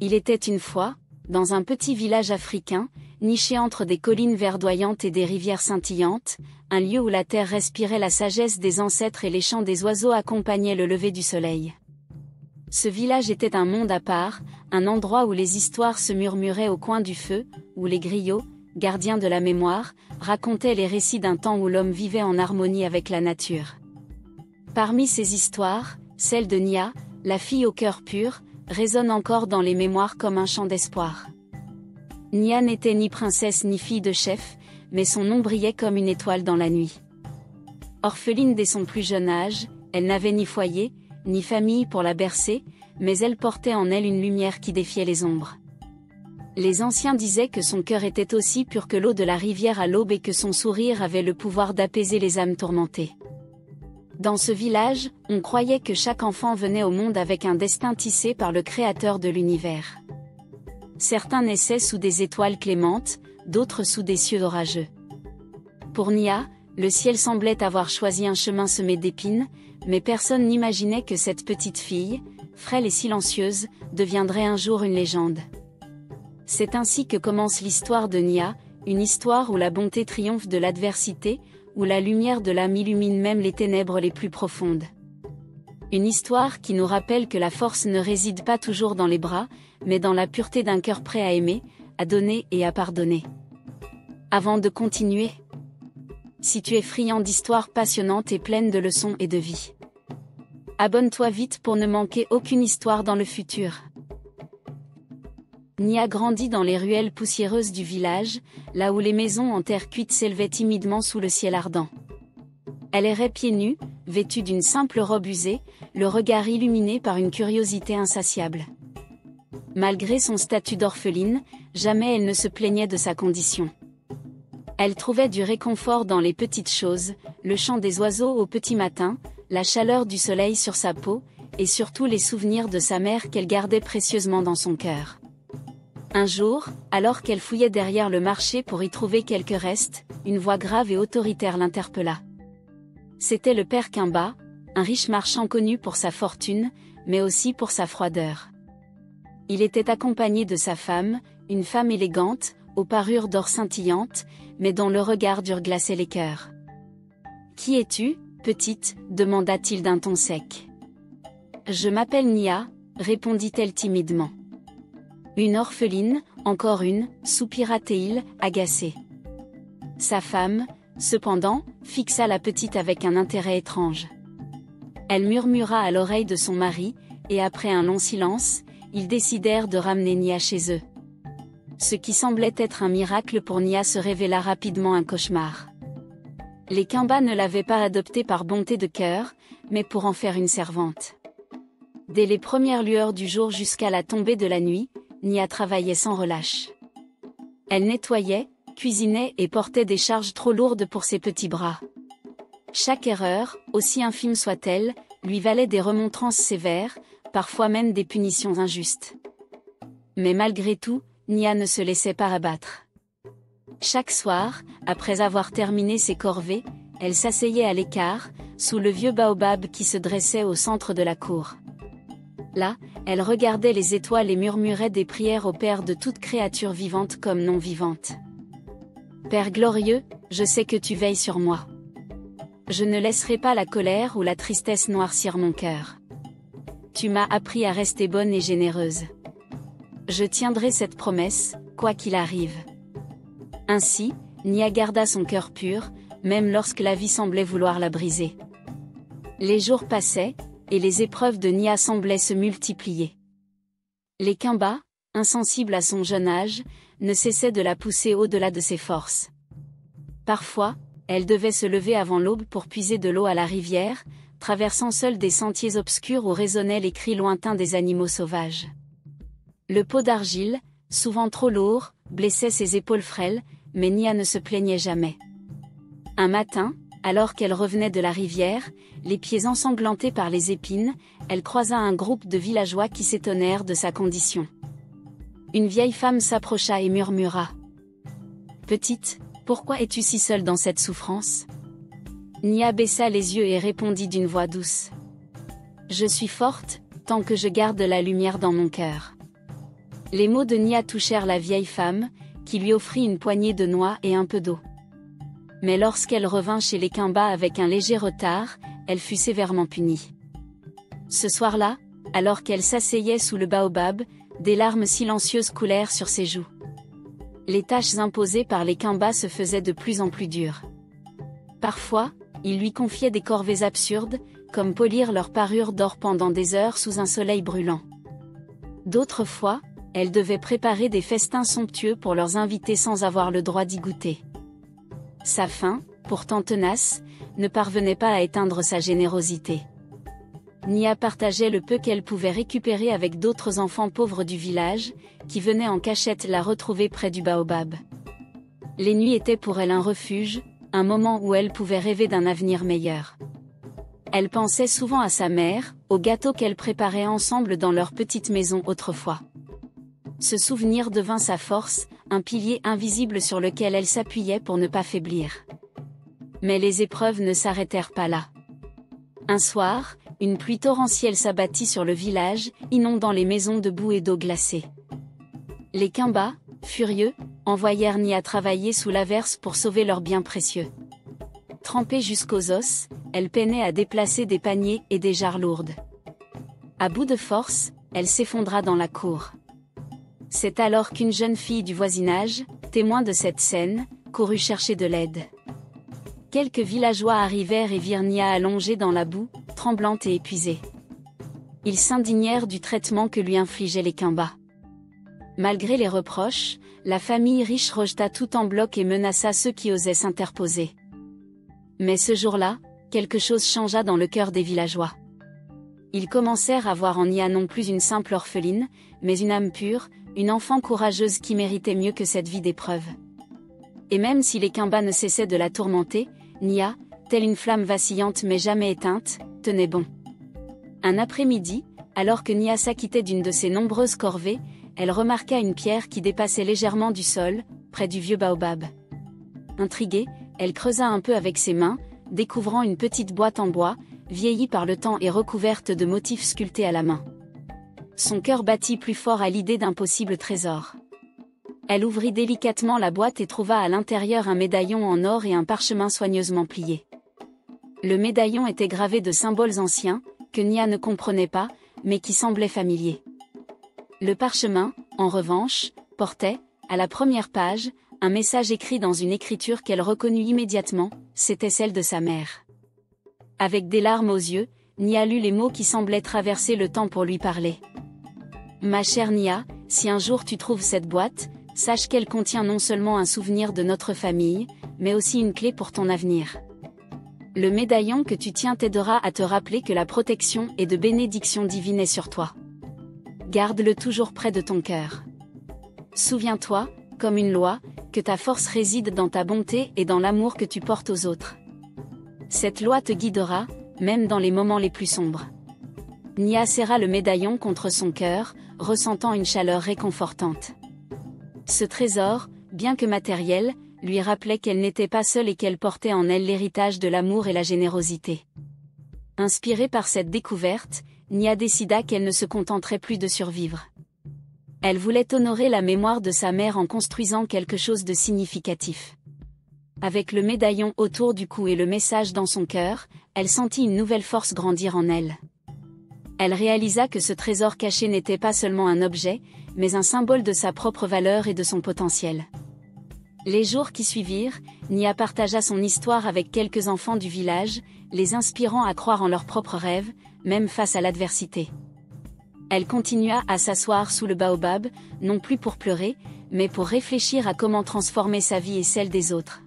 Il était une fois, dans un petit village africain, niché entre des collines verdoyantes et des rivières scintillantes, un lieu où la terre respirait la sagesse des ancêtres et les chants des oiseaux accompagnaient le lever du soleil. Ce village était un monde à part, un endroit où les histoires se murmuraient au coin du feu, où les griots, gardiens de la mémoire, racontaient les récits d'un temps où l'homme vivait en harmonie avec la nature. Parmi ces histoires, celle de Nia, la fille au cœur pur, résonne encore dans les mémoires comme un chant d'espoir. Nia n'était ni princesse ni fille de chef, mais son nom brillait comme une étoile dans la nuit. Orpheline dès son plus jeune âge, elle n'avait ni foyer, ni famille pour la bercer, mais elle portait en elle une lumière qui défiait les ombres. Les anciens disaient que son cœur était aussi pur que l'eau de la rivière à l'aube et que son sourire avait le pouvoir d'apaiser les âmes tourmentées. Dans ce village, on croyait que chaque enfant venait au monde avec un destin tissé par le Créateur de l'univers. Certains naissaient sous des étoiles clémentes, d'autres sous des cieux orageux. Pour Nia, le ciel semblait avoir choisi un chemin semé d'épines, mais personne n'imaginait que cette petite fille, frêle et silencieuse, deviendrait un jour une légende. C'est ainsi que commence l'histoire de Nia, une histoire où la bonté triomphe de l'adversité, où la lumière de l'âme illumine même les ténèbres les plus profondes. Une histoire qui nous rappelle que la force ne réside pas toujours dans les bras, mais dans la pureté d'un cœur prêt à aimer, à donner et à pardonner. Avant de continuer, si tu es friand d'histoires passionnantes et pleines de leçons et de vie, abonne-toi vite pour ne manquer aucune histoire dans le futur. Nia grandit dans les ruelles poussiéreuses du village, là où les maisons en terre cuite s'élevaient timidement sous le ciel ardent. Elle errait pieds nus, vêtue d'une simple robe usée, le regard illuminé par une curiosité insatiable. Malgré son statut d'orpheline, jamais elle ne se plaignait de sa condition. Elle trouvait du réconfort dans les petites choses, le chant des oiseaux au petit matin, la chaleur du soleil sur sa peau, et surtout les souvenirs de sa mère qu'elle gardait précieusement dans son cœur. Un jour, alors qu'elle fouillait derrière le marché pour y trouver quelques restes, une voix grave et autoritaire l'interpella. C'était le père Kimba, un riche marchand connu pour sa fortune, mais aussi pour sa froideur. Il était accompagné de sa femme, une femme élégante, aux parures d'or scintillantes, mais dont le regard dur glaçait les cœurs. « Qui es-tu, petite » demanda-t-il d'un ton sec. « Je m'appelle Nia » répondit-elle timidement. « Une orpheline, encore une » soupira Théil, agacé. Sa femme, cependant, fixa la petite avec un intérêt étrange. Elle murmura à l'oreille de son mari, et après un long silence, ils décidèrent de ramener Nia chez eux. Ce qui semblait être un miracle pour Nia se révéla rapidement un cauchemar. Les Kimba ne l'avaient pas adoptée par bonté de cœur, mais pour en faire une servante. Dès les premières lueurs du jour jusqu'à la tombée de la nuit, Nia travaillait sans relâche. Elle nettoyait, cuisinait et portait des charges trop lourdes pour ses petits bras. Chaque erreur, aussi infime soit-elle, lui valait des remontrances sévères, parfois même des punitions injustes. Mais malgré tout, Nia ne se laissait pas abattre. Chaque soir, après avoir terminé ses corvées, elle s'asseyait à l'écart, sous le vieux baobab qui se dressait au centre de la cour. Là, elle regardait les étoiles et murmurait des prières au Père de toute créature vivante comme non vivante. « Père glorieux, je sais que tu veilles sur moi. Je ne laisserai pas la colère ou la tristesse noircir mon cœur. Tu m'as appris à rester bonne et généreuse. Je tiendrai cette promesse, quoi qu'il arrive. » Ainsi, Nia garda son cœur pur, même lorsque la vie semblait vouloir la briser. Les jours passaient, et les épreuves de Nia semblaient se multiplier. Les Kimba, insensibles à son jeune âge, ne cessaient de la pousser au-delà de ses forces. Parfois, elle devait se lever avant l'aube pour puiser de l'eau à la rivière, traversant seule des sentiers obscurs où résonnaient les cris lointains des animaux sauvages. Le pot d'argile, souvent trop lourd, blessait ses épaules frêles, mais Nia ne se plaignait jamais. Un matin, alors qu'elle revenait de la rivière, les pieds ensanglantés par les épines, elle croisa un groupe de villageois qui s'étonnèrent de sa condition. Une vieille femme s'approcha et murmura. « Petite, pourquoi es-tu si seule dans cette souffrance ?» Nia baissa les yeux et répondit d'une voix douce. « Je suis forte, tant que je garde la lumière dans mon cœur. Les mots de Nia touchèrent la vieille femme, qui lui offrit une poignée de noix et un peu d'eau. Mais lorsqu'elle revint chez les Kimba avec un léger retard, elle fut sévèrement punie. Ce soir-là, alors qu'elle s'asseyait sous le baobab, des larmes silencieuses coulèrent sur ses joues. Les tâches imposées par les Kimba se faisaient de plus en plus dures. Parfois, ils lui confiaient des corvées absurdes, comme polir leur parure d'or pendant des heures sous un soleil brûlant. D'autres fois, elle devait préparer des festins somptueux pour leurs invités sans avoir le droit d'y goûter. Sa faim, pourtant tenace, ne parvenait pas à éteindre sa générosité. Nia partageait le peu qu'elle pouvait récupérer avec d'autres enfants pauvres du village, qui venaient en cachette la retrouver près du baobab. Les nuits étaient pour elle un refuge, un moment où elle pouvait rêver d'un avenir meilleur. Elle pensait souvent à sa mère, aux gâteaux qu'elle préparait ensemble dans leur petite maison autrefois. Ce souvenir devint sa force, un pilier invisible sur lequel elle s'appuyait pour ne pas faiblir. Mais les épreuves ne s'arrêtèrent pas là. Un soir, une pluie torrentielle s'abattit sur le village, inondant les maisons de boue et d'eau glacée. Les Kimba, furieux, envoyèrent Nia travailler sous l'averse pour sauver leurs biens précieux. Trempée jusqu'aux os, elle peinait à déplacer des paniers et des jarres lourdes. À bout de force, elle s'effondra dans la cour. C'est alors qu'une jeune fille du voisinage, témoin de cette scène, courut chercher de l'aide. Quelques villageois arrivèrent et virent Nia allongée dans la boue, tremblante et épuisée. Ils s'indignèrent du traitement que lui infligeaient les Kimba. Malgré les reproches, la famille riche rejeta tout en bloc et menaça ceux qui osaient s'interposer. Mais ce jour-là, quelque chose changea dans le cœur des villageois. Ils commencèrent à voir en Nia non plus une simple orpheline, mais une âme pure, une enfant courageuse qui méritait mieux que cette vie d'épreuve. Et même si les Kimba ne cessaient de la tourmenter, Nia, telle une flamme vacillante mais jamais éteinte, tenait bon. Un après-midi, alors que Nia s'acquittait d'une de ses nombreuses corvées, elle remarqua une pierre qui dépassait légèrement du sol, près du vieux baobab. Intriguée, elle creusa un peu avec ses mains, découvrant une petite boîte en bois, vieillie par le temps et recouverte de motifs sculptés à la main. Son cœur battit plus fort à l'idée d'un possible trésor. Elle ouvrit délicatement la boîte et trouva à l'intérieur un médaillon en or et un parchemin soigneusement plié. Le médaillon était gravé de symboles anciens, que Nia ne comprenait pas, mais qui semblaient familiers. Le parchemin, en revanche, portait, à la première page, un message écrit dans une écriture qu'elle reconnut immédiatement, c'était celle de sa mère. Avec des larmes aux yeux, Nia lut les mots qui semblaient traverser le temps pour lui parler. « Ma chère Nia, si un jour tu trouves cette boîte, sache qu'elle contient non seulement un souvenir de notre famille, mais aussi une clé pour ton avenir. Le médaillon que tu tiens t'aidera à te rappeler que la protection et de bénédiction divine est sur toi. Garde-le toujours près de ton cœur. Souviens-toi, comme une loi, que ta force réside dans ta bonté et dans l'amour que tu portes aux autres. Cette loi te guidera, même dans les moments les plus sombres. » Nia serra le médaillon contre son cœur, ressentant une chaleur réconfortante. Ce trésor, bien que matériel, lui rappelait qu'elle n'était pas seule et qu'elle portait en elle l'héritage de l'amour et la générosité. Inspirée par cette découverte, Nia décida qu'elle ne se contenterait plus de survivre. Elle voulait honorer la mémoire de sa mère en construisant quelque chose de significatif. Avec le médaillon autour du cou et le message dans son cœur, elle sentit une nouvelle force grandir en elle. Elle réalisa que ce trésor caché n'était pas seulement un objet, mais un symbole de sa propre valeur et de son potentiel. Les jours qui suivirent, Nia partagea son histoire avec quelques enfants du village, les inspirant à croire en leurs propres rêves, même face à l'adversité. Elle continua à s'asseoir sous le baobab, non plus pour pleurer, mais pour réfléchir à comment transformer sa vie et celle des autres.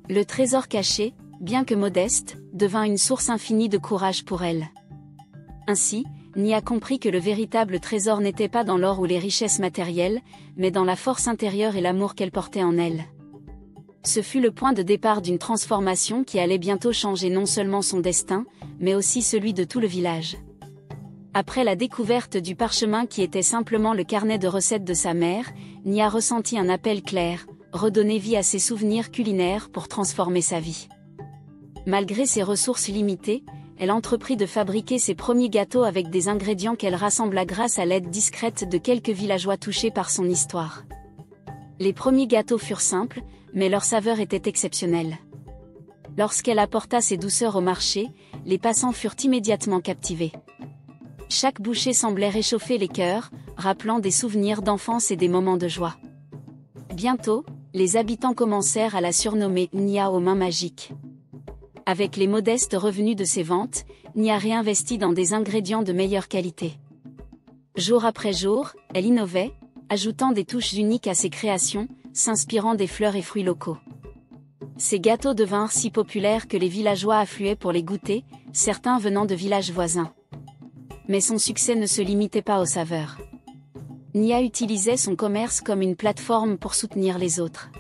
Le trésor caché, bien que modeste, devint une source infinie de courage pour elle. Ainsi, Nia comprit que le véritable trésor n'était pas dans l'or ou les richesses matérielles, mais dans la force intérieure et l'amour qu'elle portait en elle. Ce fut le point de départ d'une transformation qui allait bientôt changer non seulement son destin, mais aussi celui de tout le village. Après la découverte du parchemin qui était simplement le carnet de recettes de sa mère, Nia ressentit un appel clair, redonner vie à ses souvenirs culinaires pour transformer sa vie. Malgré ses ressources limitées, elle entreprit de fabriquer ses premiers gâteaux avec des ingrédients qu'elle rassembla grâce à l'aide discrète de quelques villageois touchés par son histoire. Les premiers gâteaux furent simples, mais leur saveur était exceptionnelle. Lorsqu'elle apporta ces douceurs au marché, les passants furent immédiatement captivés. Chaque bouchée semblait réchauffer les cœurs, rappelant des souvenirs d'enfance et des moments de joie. Bientôt, les habitants commencèrent à la surnommer Nia aux mains magiques. Avec les modestes revenus de ses ventes, Nia réinvestit dans des ingrédients de meilleure qualité. Jour après jour, elle innovait, ajoutant des touches uniques à ses créations, s'inspirant des fleurs et fruits locaux. Ces gâteaux devinrent si populaires que les villageois affluaient pour les goûter, certains venant de villages voisins. Mais son succès ne se limitait pas aux saveurs. Nia utilisait son commerce comme une plateforme pour soutenir les autres.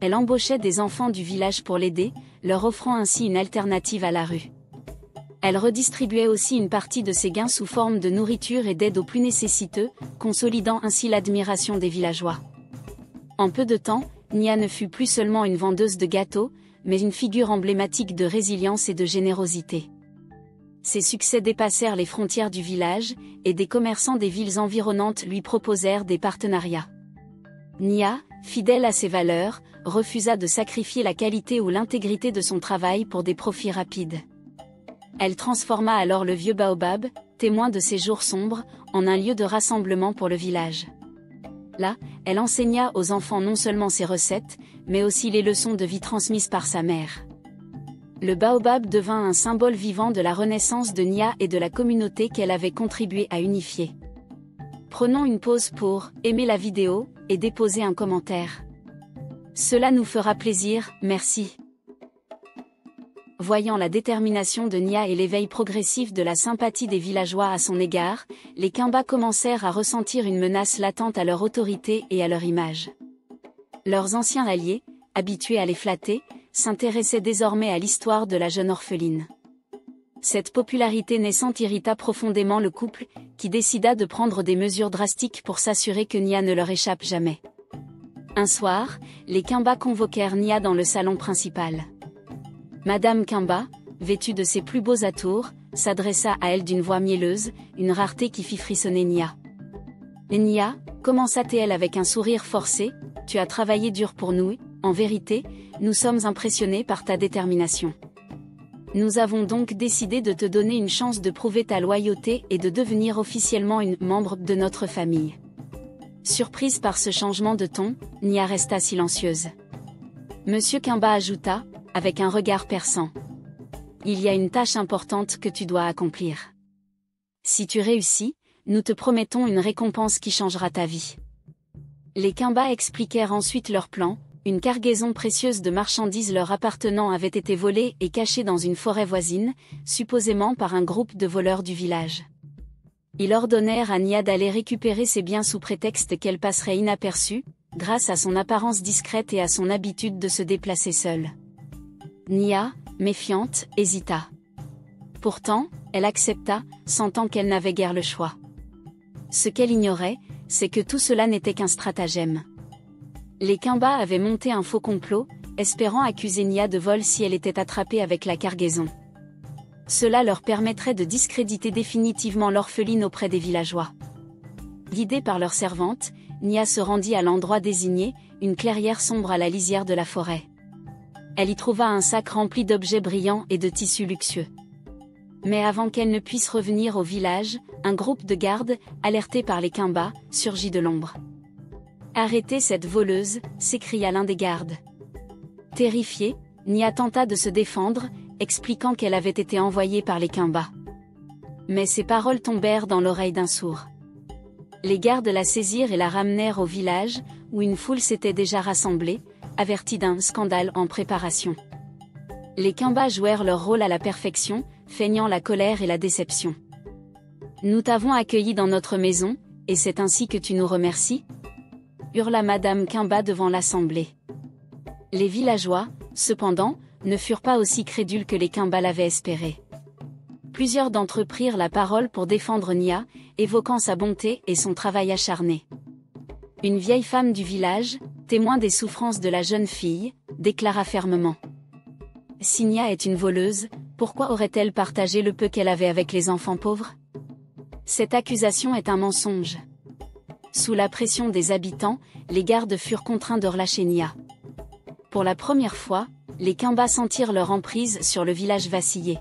Elle embauchait des enfants du village pour l'aider, leur offrant ainsi une alternative à la rue. Elle redistribuait aussi une partie de ses gains sous forme de nourriture et d'aide aux plus nécessiteux, consolidant ainsi l'admiration des villageois. En peu de temps, Nia ne fut plus seulement une vendeuse de gâteaux, mais une figure emblématique de résilience et de générosité. Ses succès dépassèrent les frontières du village, et des commerçants des villes environnantes lui proposèrent des partenariats. Nia, fidèle à ses valeurs, refusa de sacrifier la qualité ou l'intégrité de son travail pour des profits rapides. Elle transforma alors le vieux baobab, témoin de ses jours sombres, en un lieu de rassemblement pour le village. Là, elle enseigna aux enfants non seulement ses recettes, mais aussi les leçons de vie transmises par sa mère. Le baobab devint un symbole vivant de la renaissance de Nia et de la communauté qu'elle avait contribué à unifier. Prenons une pause pour aimer la vidéo et déposer un commentaire. Cela nous fera plaisir, merci. Voyant la détermination de Nia et l'éveil progressif de la sympathie des villageois à son égard, les Kimba commencèrent à ressentir une menace latente à leur autorité et à leur image. Leurs anciens alliés, habitués à les flatter, s'intéressaient désormais à l'histoire de la jeune orpheline. Cette popularité naissante irrita profondément le couple, qui décida de prendre des mesures drastiques pour s'assurer que Nia ne leur échappe jamais. Un soir, les Kimba convoquèrent Nia dans le salon principal. Madame Kimba, vêtue de ses plus beaux atours, s'adressa à elle d'une voix mielleuse, une rareté qui fit frissonner Nia. « Nia, commença-t-elle avec un sourire forcé, tu as travaillé dur pour nous, en vérité, nous sommes impressionnés par ta détermination. Nous avons donc décidé de te donner une chance de prouver ta loyauté et de devenir officiellement une membre de notre famille. » Surprise par ce changement de ton, Nia resta silencieuse. Monsieur Kimba ajouta, avec un regard perçant. « Il y a une tâche importante que tu dois accomplir. Si tu réussis, nous te promettons une récompense qui changera ta vie. » Les Kimba expliquèrent ensuite leur plan. Une cargaison précieuse de marchandises leur appartenant avait été volée et cachée dans une forêt voisine, supposément par un groupe de voleurs du village. Ils ordonnèrent à Nia d'aller récupérer ses biens sous prétexte qu'elle passerait inaperçue, grâce à son apparence discrète et à son habitude de se déplacer seule. Nia, méfiante, hésita. Pourtant, elle accepta, sentant qu'elle n'avait guère le choix. Ce qu'elle ignorait, c'est que tout cela n'était qu'un stratagème. Les Kimba avaient monté un faux complot, espérant accuser Nia de vol si elle était attrapée avec la cargaison. Cela leur permettrait de discréditer définitivement l'orpheline auprès des villageois. Guidée par leur servante, Nia se rendit à l'endroit désigné, une clairière sombre à la lisière de la forêt. Elle y trouva un sac rempli d'objets brillants et de tissus luxueux. Mais avant qu'elle ne puisse revenir au village, un groupe de gardes, alerté par les Kimba, surgit de l'ombre. « Arrêtez cette voleuse !» s'écria l'un des gardes. Terrifiée, Nia tenta de se défendre, expliquant qu'elle avait été envoyée par les Kimba. Mais ces paroles tombèrent dans l'oreille d'un sourd. Les gardes la saisirent et la ramenèrent au village, où une foule s'était déjà rassemblée, avertie d'un scandale en préparation. Les Kimba jouèrent leur rôle à la perfection, feignant la colère et la déception. « Nous t'avons accueilli dans notre maison, et c'est ainsi que tu nous remercies ?» hurla Madame Kimba devant l'assemblée. Les villageois, cependant, ne furent pas aussi crédules que les Kimba l'avaient espéré. Plusieurs d'entre eux prirent la parole pour défendre Nia, évoquant sa bonté et son travail acharné. Une vieille femme du village, témoin des souffrances de la jeune fille, déclara fermement. « Si Nia est une voleuse, Pourquoi aurait-elle partagé le peu qu'elle avait avec les enfants pauvres? Cette accusation est un mensonge. Sous la pression des habitants, les gardes furent contraints de relâcher Nia. Pour la première fois, les Kimba sentirent leur emprise sur le village vaciller.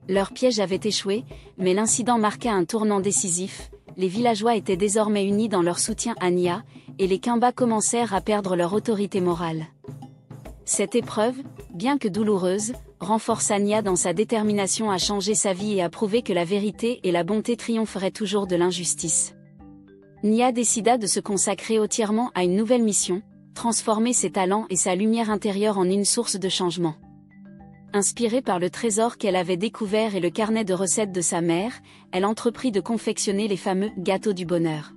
Leur piège avait échoué, mais l'incident marqua un tournant décisif. Les villageois étaient désormais unis dans leur soutien à Nia, et les Kimba commencèrent à perdre leur autorité morale. Cette épreuve, bien que douloureuse, renforça Nia dans sa détermination à changer sa vie et à prouver que la vérité et la bonté triompheraient toujours de l'injustice. Nia décida de se consacrer entièrement à une nouvelle mission, transformer ses talents et sa lumière intérieure en une source de changement. Inspirée par le trésor qu'elle avait découvert et le carnet de recettes de sa mère, elle entreprit de confectionner les fameux gâteaux du bonheur.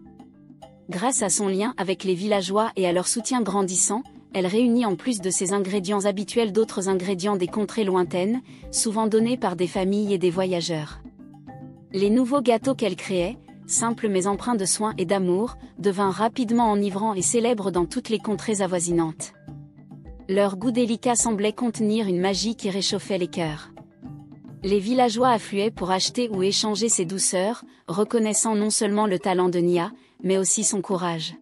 Grâce à son lien avec les villageois et à leur soutien grandissant, elle réunit en plus de ses ingrédients habituels d'autres ingrédients des contrées lointaines, souvent donnés par des familles et des voyageurs. Les nouveaux gâteaux qu'elle créait, simples mais empreints de soin et d'amour, devinrent rapidement enivrants et célèbres dans toutes les contrées avoisinantes. Leur goût délicat semblait contenir une magie qui réchauffait les cœurs. Les villageois affluaient pour acheter ou échanger ces douceurs, reconnaissant non seulement le talent de Nia, mais aussi son courage.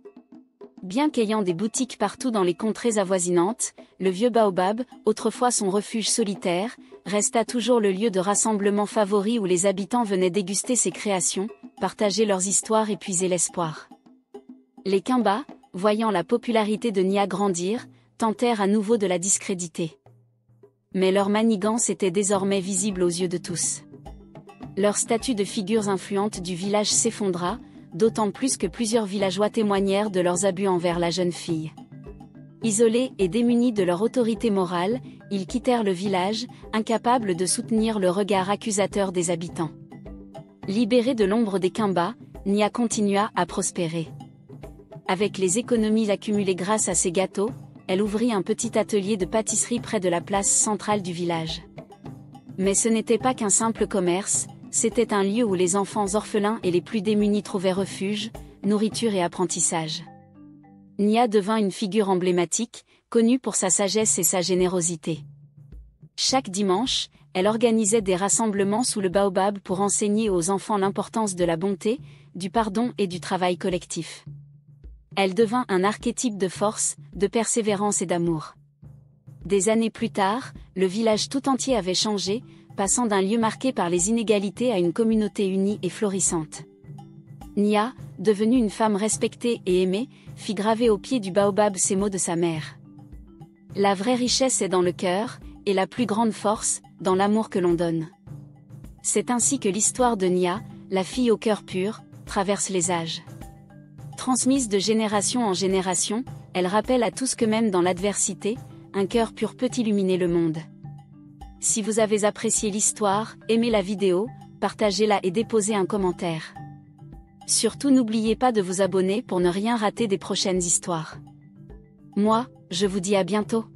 Bien qu'ayant des boutiques partout dans les contrées avoisinantes, le vieux baobab, autrefois son refuge solitaire, resta toujours le lieu de rassemblement favori où les habitants venaient déguster ses créations, partager leurs histoires et puiser l'espoir. Les Kimba, voyant la popularité de Nia grandir, tentèrent à nouveau de la discréditer. Mais leur manigance était désormais visible aux yeux de tous. Leur statut de figures influentes du village s'effondra, d'autant plus que plusieurs villageois témoignèrent de leurs abus envers la jeune fille. Isolés et démunis de leur autorité morale, ils quittèrent le village, incapables de soutenir le regard accusateur des habitants. Libérée de l'ombre des Kimba, Nia continua à prospérer. Avec les économies accumulées grâce à ses gâteaux, elle ouvrit un petit atelier de pâtisserie près de la place centrale du village. Mais ce n'était pas qu'un simple commerce, c'était un lieu où les enfants orphelins et les plus démunis trouvaient refuge, nourriture et apprentissage. Nia devint une figure emblématique, connue pour sa sagesse et sa générosité. Chaque dimanche, elle organisait des rassemblements sous le baobab pour enseigner aux enfants l'importance de la bonté, du pardon et du travail collectif. Elle devint un archétype de force, de persévérance et d'amour. Des années plus tard, le village tout entier avait changé, passant d'un lieu marqué par les inégalités à une communauté unie et florissante. Nia, devenue une femme respectée et aimée, fit graver au pied du baobab ces mots de sa mère. La vraie richesse est dans le cœur, et la plus grande force, dans l'amour que l'on donne. C'est ainsi que l'histoire de Nia, la fille au cœur pur, traverse les âges. Transmise de génération en génération, elle rappelle à tous que même dans l'adversité, un cœur pur peut illuminer le monde. Si vous avez apprécié l'histoire, aimez la vidéo, partagez-la et déposez un commentaire. Surtout n'oubliez pas de vous abonner pour ne rien rater des prochaines histoires. Moi, je vous dis à bientôt.